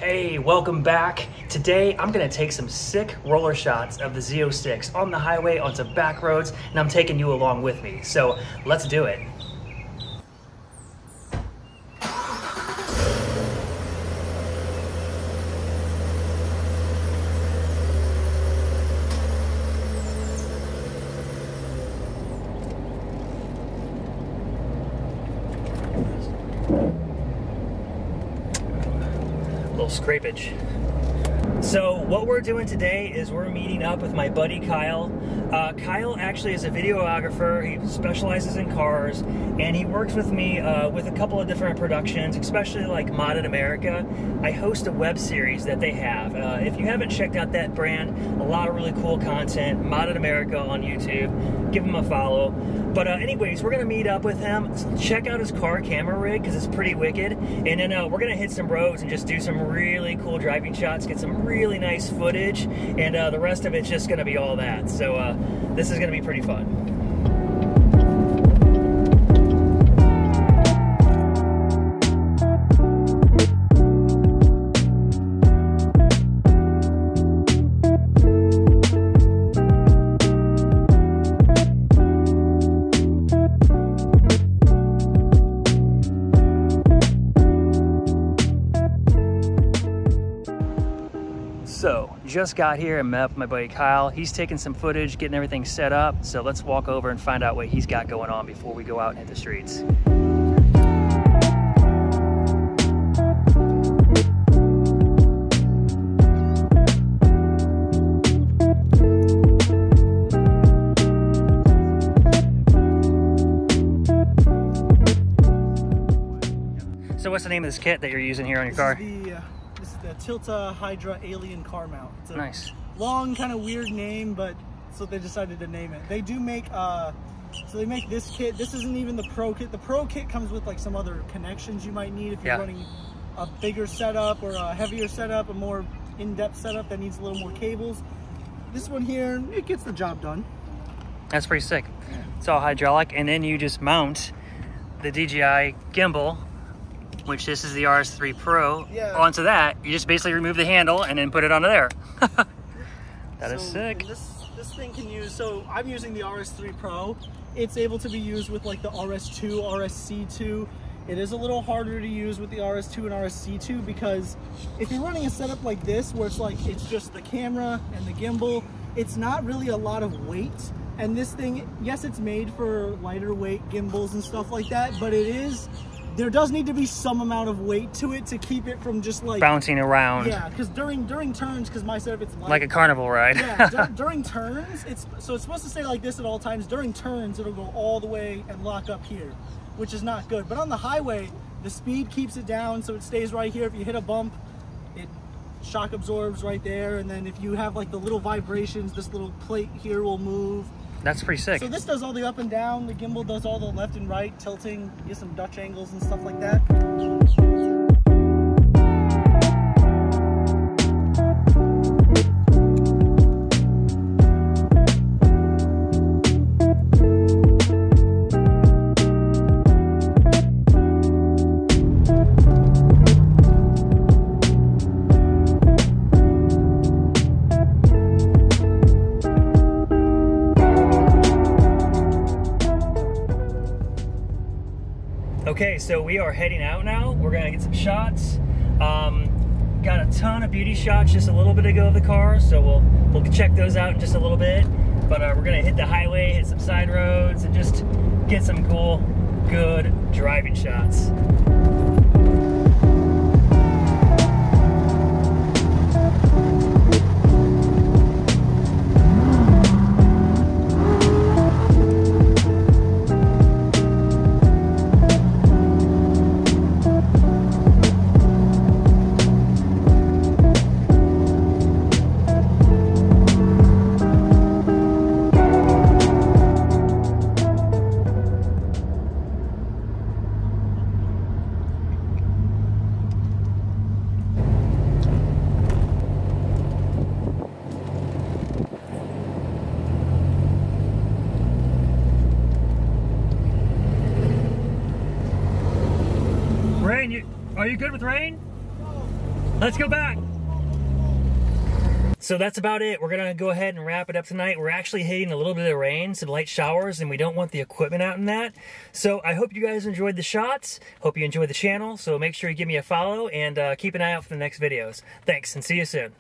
Hey, welcome back. Today I'm gonna take some sick roller shots of the Z06 on the highway on some back roads, and I'm taking you along with me. So let's do it. Scrapage. So what we're doing today is we're meeting up with my buddy Kyle. Kyle actually is a videographer. He specializes in cars, and he works with me with a couple of different productions, especially like Modded America. I host a web series that they have. If you haven't checked out that brand, a lot of really cool content. Modded America on YouTube. Give him a follow. But anyways, we're gonna meet up with him, check out his car camera rig because it's pretty wicked, and then we're gonna hit some roads and just do some really cool driving shots, get some really nice footage, and the rest of it's just gonna be all that. So this is gonna be pretty fun. So, just got here and met up with my buddy Kyle. He's taking some footage, getting everything set up. So let's walk over and find out what he's got going on before we go out and hit the streets. So what's the name of this kit that you're using here on your car? This is the Tilta Hydra Alien car mount. It's a nice, long, kind of weird name, but so they decided to name it. They do make, so they make this kit. This isn't even the Pro kit. The Pro kit comes with like some other connections you might need if you're running a bigger setup or a heavier setup, a more in-depth setup that needs a little more cables. This one here, it gets the job done. That's pretty sick. Yeah. It's all hydraulic, and then you just mount the DJI gimbal, which this is the RS3 Pro, onto that. You just basically remove the handle and then put it onto there. That is sick. This thing can use, so I'm using the RS3 Pro. It's able to be used with like the RS2, RSC2. It is a little harder to use with the RS2 and RSC2 because if you're running a setup like this, where it's like, it's just the camera and the gimbal, it's not really a lot of weight. And this thing, yes, it's made for lighter weight gimbals and stuff like that, but there does need to be some amount of weight to it to keep it from just like bouncing around. Yeah, because during turns, because my setup, it's like a carnival ride. Yeah, during turns, it's supposed to stay like this at all times. During turns, it'll go all the way and lock up here, which is not good. But on the highway, the speed keeps it down, so it stays right here. If you hit a bump, it shock absorbs right there, and then if you have like the little vibrations, this little plate here will move. That's pretty sick. So this does all the up and down, the gimbal does all the left and right, tilting, get some Dutch angles and stuff like that. Okay, so we are heading out now. We're gonna get some shots. Got a ton of beauty shots just a little bit ago of the car, so we'll check those out in just a little bit. But we're gonna hit the highway, hit some side roads, and just get some cool, good driving shots. Are you good with rain? No. Let's go back. So that's about it. We're gonna go ahead and wrap it up tonight. We're actually hitting a little bit of rain, some light showers, and we don't want the equipment out in that. So I hope you guys enjoyed the shots. Hope you enjoyed the channel. So make sure you give me a follow and keep an eye out for the next videos. Thanks, and see you soon.